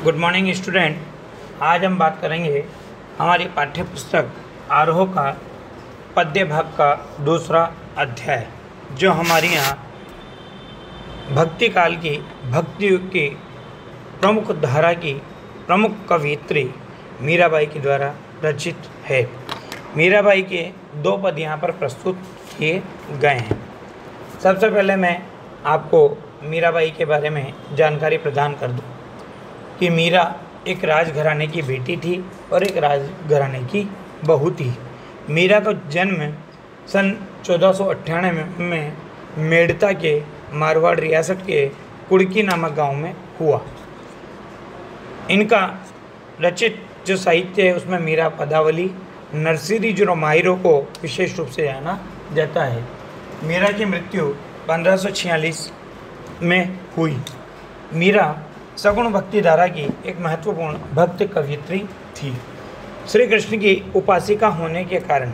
Good morning student. आज हम बात करेंगे हमारी पाठ्य पुस्तक आरोह का पद्य भाग का दूसरा अध्याय, जो हमारी यहाँ भक्ति काल की भक्ति युग की प्रमुख धारा की प्रमुख कवयित्री मीराबाई के द्वारा रचित है। मीराबाई के दो पद यहाँ पर प्रस्तुत किए गए हैं। सबसे पहले मैं आपको मीराबाई के बारे में जानकारी प्रदान कर दूँ कि मीरा एक राजघराने की बेटी थी और एक राजघराने की बहू थी। मीरा का जन्म सन 1498 में मेड़ता के मारवाड़ रियासत के कुड़की नामक गांव में हुआ। इनका रचित जो साहित्य है उसमें मीरा पदावली, नरसिरी जो रामायणों को विशेष रूप से जाना जाता है। मीरा की मृत्यु 1546 में हुई। मीरा सगुण भक्ति धारा की एक महत्वपूर्ण भक्त कवयित्री थी। श्री कृष्ण की उपासिका होने के कारण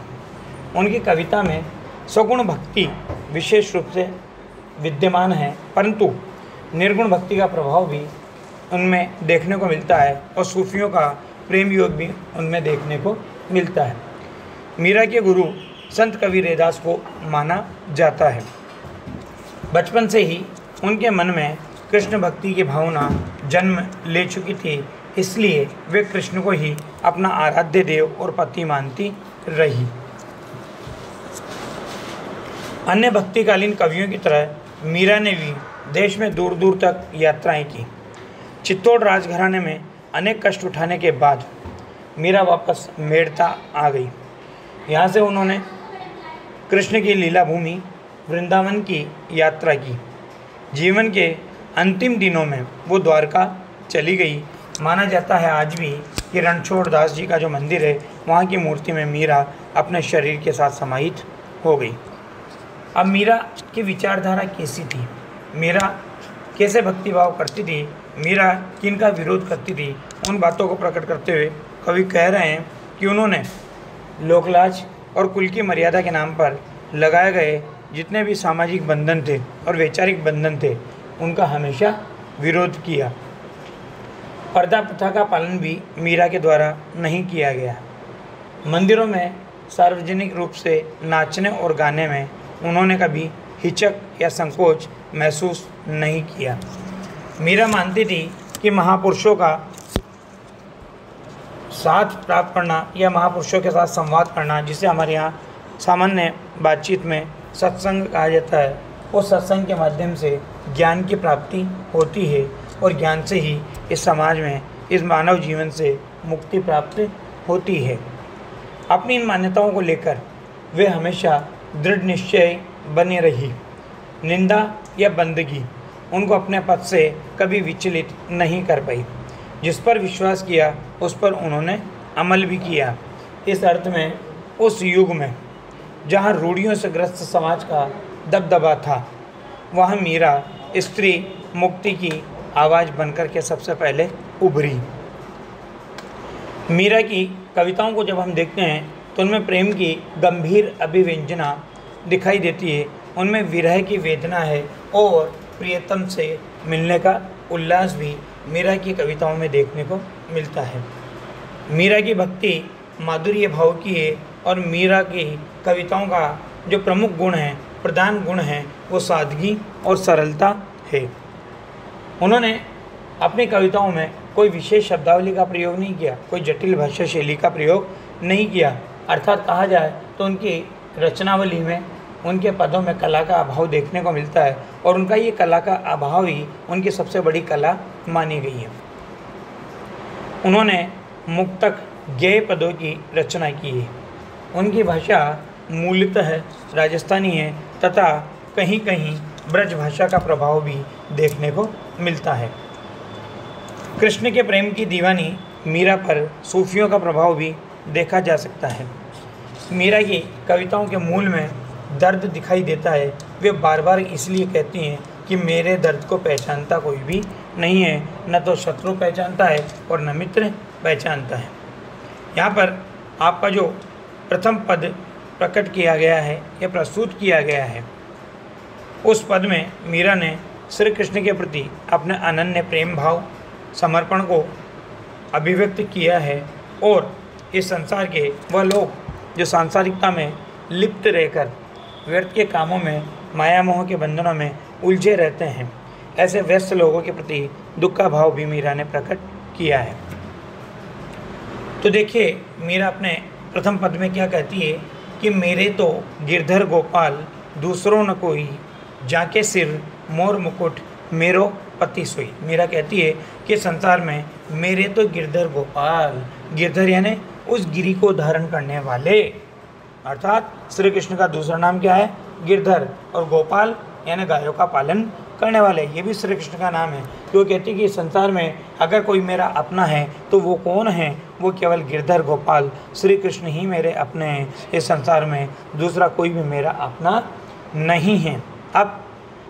उनकी कविता में सगुण भक्ति विशेष रूप से विद्यमान है, परंतु निर्गुण भक्ति का प्रभाव भी उनमें देखने को मिलता है और सूफियों का प्रेम योग भी उनमें देखने को मिलता है। मीरा के गुरु संत कबीर रैदास को माना जाता है। बचपन से ही उनके मन में कृष्ण भक्ति की भावना जन्म ले चुकी थी, इसलिए वे कृष्ण को ही अपना आराध्य देव और पति मानती रही। अन्य भक्तिकालीन कवियों की तरह मीरा ने भी देश में दूर दूर तक यात्राएं की। चित्तौड़ राजघराने में अनेक कष्ट उठाने के बाद मीरा वापस मेड़ता आ गई। यहाँ से उन्होंने कृष्ण की लीला भूमि वृंदावन की यात्रा की। जीवन के अंतिम दिनों में वो द्वारका चली गई। माना जाता है आज भी कि रणछोड़ दास जी का जो मंदिर है वहाँ की मूर्ति में मीरा अपने शरीर के साथ समाहित हो गई। अब मीरा की विचारधारा कैसी थी, मीरा कैसे भक्तिभाव करती थी, मीरा किनका विरोध करती थी, उन बातों को प्रकट करते हुए कवि कह रहे हैं कि उन्होंने लोकलाज और कुल की मर्यादा के नाम पर लगाए गए जितने भी सामाजिक बंधन थे और वैचारिक बंधन थे उनका हमेशा विरोध किया। पर्दा प्रथा का पालन भी मीरा के द्वारा नहीं किया गया। मंदिरों में सार्वजनिक रूप से नाचने और गाने में उन्होंने कभी हिचक या संकोच महसूस नहीं किया। मीरा मानती थी कि महापुरुषों का साथ प्राप्त करना या महापुरुषों के साथ संवाद करना, जिसे हमारे यहाँ सामान्य बातचीत में सत्संग कहा जाता है, उस सत्संग के माध्यम से ज्ञान की प्राप्ति होती है और ज्ञान से ही इस समाज में, इस मानव जीवन से मुक्ति प्राप्त होती है। अपनी इन मान्यताओं को लेकर वे हमेशा दृढ़ निश्चय बने रही। निंदा या बंदगी उनको अपने पद से कभी विचलित नहीं कर पाई। जिस पर विश्वास किया उस पर उन्होंने अमल भी किया। इस अर्थ में उस युग में जहाँ रूढ़ियों से ग्रस्त समाज का दबदबा था, वहाँ मीरा स्त्री मुक्ति की आवाज़ बनकर के सबसे पहले उभरी। मीरा की कविताओं को जब हम देखते हैं तो उनमें प्रेम की गंभीर अभिव्यंजना दिखाई देती है, उनमें विरह की वेदना है और प्रियतम से मिलने का उल्लास भी मीरा की कविताओं में देखने को मिलता है। मीरा की भक्ति माधुर्य भाव की है और मीरा की कविताओं का जो प्रमुख गुण है, प्रधान गुण है, वो सादगी और सरलता है। उन्होंने अपनी कविताओं में कोई विशेष शब्दावली का प्रयोग नहीं किया, कोई जटिल भाषा शैली का प्रयोग नहीं किया। अर्थात कहा जाए तो उनकी रचनावली में, उनके पदों में कला का अभाव देखने को मिलता है और उनका ये कला का अभाव ही उनकी सबसे बड़ी कला मानी गई है। उन्होंने मुक्तक गेय पदों की रचना की है। उनकी भाषा मूलतः राजस्थानी है तथा कहीं कहीं ब्रज भाषा का प्रभाव भी देखने को मिलता है। कृष्ण के प्रेम की दीवानी मीरा पर सूफियों का प्रभाव भी देखा जा सकता है। मीरा की कविताओं के मूल में दर्द दिखाई देता है। वे बार बार इसलिए कहती हैं कि मेरे दर्द को पहचानता कोई भी नहीं है, न तो शत्रु पहचानता है और न मित्र पहचानता है। यहाँ पर आपका जो प्रथम पद प्रकट किया गया है या प्रस्तुत किया गया है, उस पद में मीरा ने श्री कृष्ण के प्रति अपने अनन्य प्रेम भाव समर्पण को अभिव्यक्त किया है और इस संसार के वह लोग जो सांसारिकता में लिप्त रहकर व्यर्थ के कामों में, माया मोह के बंधनों में उलझे रहते हैं, ऐसे व्यस्त लोगों के प्रति दुख का भाव भी मीरा ने प्रकट किया है। तो देखिए मीरा अपने प्रथम पद में क्या कहती है कि मेरे तो गिरधर गोपाल दूसरों न कोई, जाके सिर मोर मुकुट मेरो पति सोई। मीरा कहती है कि संसार में मेरे तो गिरधर गोपाल, गिरधर यानी उस गिरी को धारण करने वाले, अर्थात श्री कृष्ण का दूसरा नाम क्या है? गिरधर, और गोपाल यानी गायों का पालन करने वाले, ये भी श्री कृष्ण का नाम है। तो कहती है कि संसार में अगर कोई मेरा अपना है तो वो कौन है? वो केवल गिरधर गोपाल श्री कृष्ण ही मेरे अपने हैं। इस संसार में दूसरा कोई भी मेरा अपना नहीं है। अब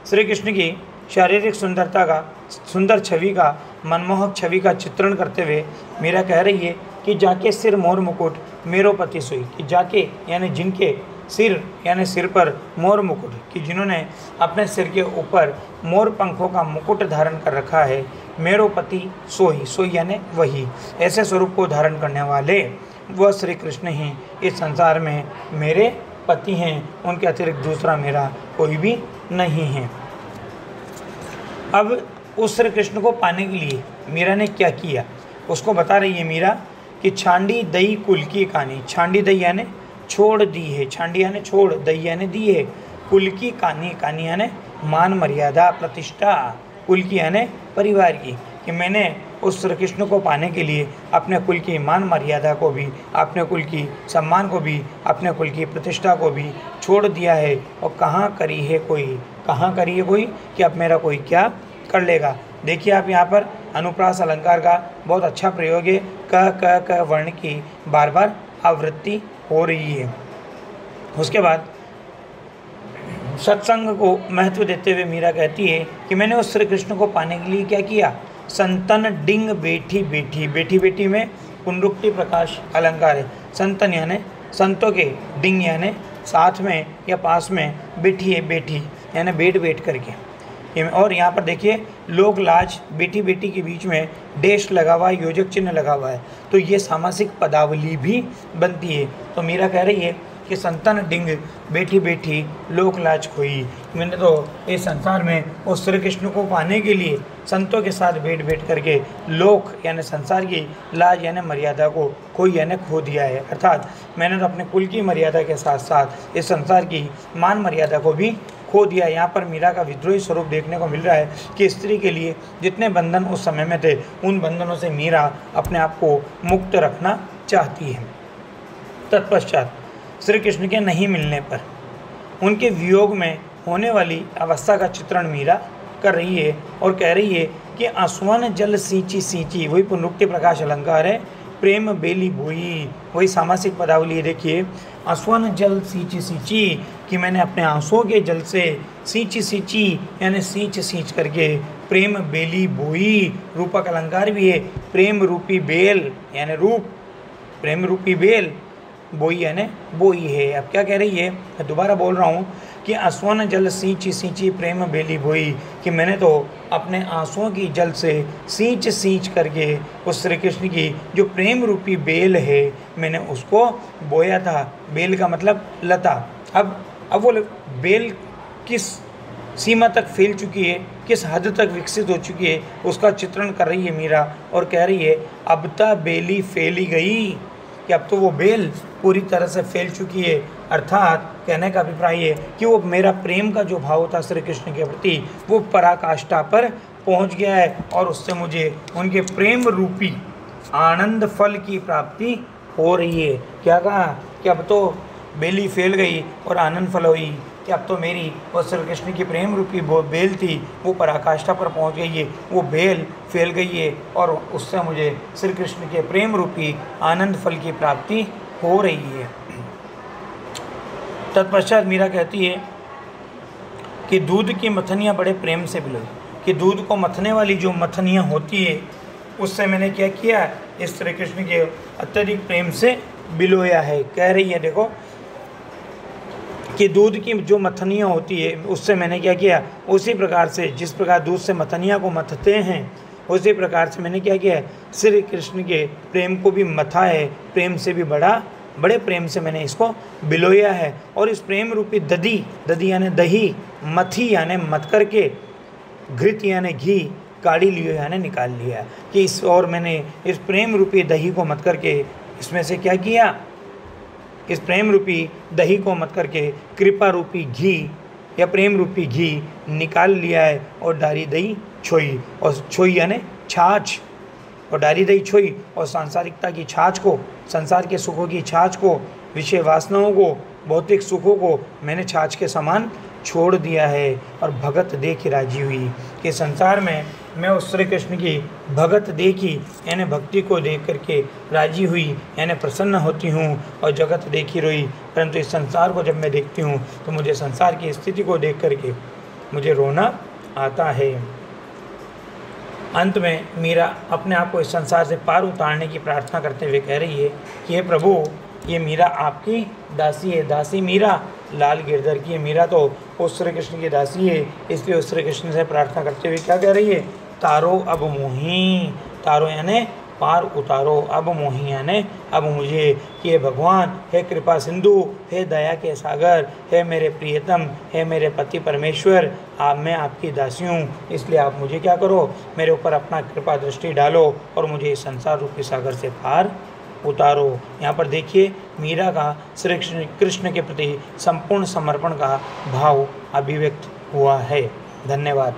श्री कृष्ण की शारीरिक सुंदरता का, सुंदर छवि का, मनमोहक छवि का चित्रण करते हुए मीरा कह रही है कि जाके सिर मोर मुकुट मेरो पति सोई, कि जाके यानी जिनके सिर यानी सिर पर मोर मुकुट, कि जिन्होंने अपने सिर के ऊपर मोर पंखों का मुकुट धारण कर रखा है, मेरो पति सोई, सोई यानी वही, ऐसे स्वरूप को धारण करने वाले वह श्री कृष्ण ही इस संसार में मेरे पति हैं, उनके अतिरिक्त दूसरा मेरा कोई भी नहीं है। अब उस श्री कृष्ण को पाने के लिए मीरा ने क्या किया उसको बता रही है मीरा कि छांडी दई कुल की कहानी, छांडी दई यानी छोड़ दी है, छांडी यानी छोड़, दई यानी दी है, कुल की कहानी, कहानी यानी मान मर्यादा प्रतिष्ठा, कुल की यानी परिवार की, कि मैंने उस श्री कृष्ण को पाने के लिए अपने कुल की मान मर्यादा को भी, अपने कुल की सम्मान को भी, अपने कुल की प्रतिष्ठा को भी छोड़ दिया है। और कहाँ करी है कोई, कहाँ करी है कोई, कि अब मेरा कोई क्या कर लेगा। देखिए आप यहाँ पर अनुप्रास अलंकार का बहुत अच्छा प्रयोग है, क वर्ण की बार बार आवृत्ति हो रही है। उसके बाद सत्संग को महत्व देते हुए मीरा कहती है कि मैंने उस श्री कृष्ण को पाने के लिए क्या किया? संतन डिंग बैठी बैठी, बैठी बैठी में पुनरुक्ति प्रकाश अलंकार है। संतन यानी संतों के, डिंग यानी साथ में या पास में, बैठी है बैठी यानी बैठ बैठ करके। और यहाँ पर देखिए लोक लाज बेटी बेटी के बीच में डैश लगा हुआ है, योजक चिन्ह लगा हुआ है, तो ये सामासिक पदावली भी बनती है। तो मीरा कह रही है कि संतन डिंग बैठी बैठी लोक लाज खोई, मैंने तो इस संसार में उस श्री कृष्ण को पाने के लिए संतों के साथ बैठ बैठ करके लोक यानी संसार की लाज यानी मर्यादा को खोई यानी खो दिया है। अर्थात मैंने तो अपने कुल की मर्यादा के साथ साथ इस संसार की मान मर्यादा को भी खो दिया। यहाँ पर मीरा का विद्रोही स्वरूप देखने को मिल रहा है कि स्त्री के लिए जितने बंधन उस समय में थे, उन बंधनों से मीरा अपने आप को मुक्त रखना चाहती है। तत्पश्चात श्री कृष्ण के नहीं मिलने पर उनके वियोग में होने वाली अवस्था का चित्रण मीरा कर रही है और कह रही है कि आंसुअन जल सींची सींची, वही पुनरुक्ति प्रकाश अलंकार है, प्रेम बेली बोई, वही सामासिक पदावली। देखिए आंसुअन जल सींची सींची, कि मैंने अपने आंसुओं के जल से सींची सींची यानी सींच सींच करके प्रेम बेली बोई, रूपक अलंकार भी है, प्रेम रूपी बेल यानी रूप, प्रेम रूपी बेल, बोई यानी बोई है। अब क्या कह रही है, मैं दोबारा बोल रहा हूँ कि आंसुअन जल सींची सींची प्रेम बेली बोई, कि मैंने तो अपने आंसुओं की जल से सींच सींच करके उस श्री कृष्ण की जो प्रेम रूपी बेल है मैंने उसको बोया था। बेल का मतलब लता। अब वो बेल किस सीमा तक फैल चुकी है, किस हद तक विकसित हो चुकी है, उसका चित्रण कर रही है मीरा और कह रही है अब ता बेली फैली गई, कि अब तो वो बेल पूरी तरह से फैल चुकी है। अर्थात कहने का अभिप्राय है कि वो मेरा प्रेम का जो भाव था श्री कृष्ण के प्रति वो पराकाष्ठा पर पहुंच गया है और उससे मुझे उनके प्रेम रूपी आनंद फल की प्राप्ति हो रही है। क्या कहा कि अब तो बेली फैल गई और आनंद फल हुई, कि अब तो मेरी वो श्री कृष्ण की प्रेम रूपी वो बेल थी वो पराकाष्ठा पर पहुंच गई है, वो बेल फैल गई है और उससे मुझे श्री कृष्ण के प्रेम रूपी आनंद फल की प्राप्ति हो रही है। तत्पश्चात मीरा कहती है कि दूध की मथनियाँ बड़े प्रेम से बिलोई, कि दूध को मथने वाली जो मथनियाँ होती है उससे मैंने क्या किया, इस श्री कृष्ण के अत्यधिक प्रेम से बिलोया है। कह रही है देखो कि दूध की जो मथनियाँ होती है उससे मैंने क्या किया, उसी प्रकार से जिस प्रकार दूध से मथनियाँ को मथते हैं उसी प्रकार से मैंने क्या किया है, श्री कृष्ण के प्रेम को भी मथा है, प्रेम से भी बड़े प्रेम से मैंने इसको बिलोया है। और इस प्रेम रूपी दधी यानी दही, मथी यानी मत करके, घृत यानी घी, काढ़ी लियो यानी निकाल लिया कि इस, और मैंने इस प्रेम रूपी दही को मत करके इसमें से क्या किया, इस प्रेम रूपी दही को मत करके कृपा रूपी घी या प्रेम रूपी घी निकाल लिया है और डारी दही छोई, और छोई यानी छाछ, और डारी दही छोई, और सांसारिकता की छाछ को, संसार के सुखों की छाछ को, विषय वासनाओं को, भौतिक सुखों को मैंने छाछ के समान छोड़ दिया है। और भगत देखी राजी हुई कि संसार में मैं उस श्री कृष्ण की भगत देखी यानी भक्ति को देख करके राजी हुई यानी प्रसन्न होती हूँ, और जगत देखी रोई, परंतु इस संसार को जब मैं देखती हूँ तो मुझे संसार की स्थिति को देख करके मुझे रोना आता है। अंत में मीरा अपने आप को इस संसार से पार उतारने की प्रार्थना करते हुए कह रही है कि हे प्रभु, ये मीरा आपकी दासी है, दासी मीरा लाल गिरधर की है। मीरा तो उस श्री कृष्ण की दासी है, इसलिए उस श्री कृष्ण से प्रार्थना करते हुए क्या कह रही है, तारो अब मोही, तारो यानी पार उतारो, अब मोही यानी अब मुझे, कि हे भगवान, हे कृपा सिंधु, हे दया के सागर, हे मेरे प्रियतम, हे मेरे पति परमेश्वर, मैं आपकी दासी हूँ, इसलिए आप मुझे क्या करो, मेरे ऊपर अपना कृपा दृष्टि डालो और मुझे इस संसार रूपी सागर से पार उतारो। यहाँ पर देखिए मीरा का श्री कृष्ण के प्रति संपूर्ण समर्पण का भाव अभिव्यक्त हुआ है। धन्यवाद।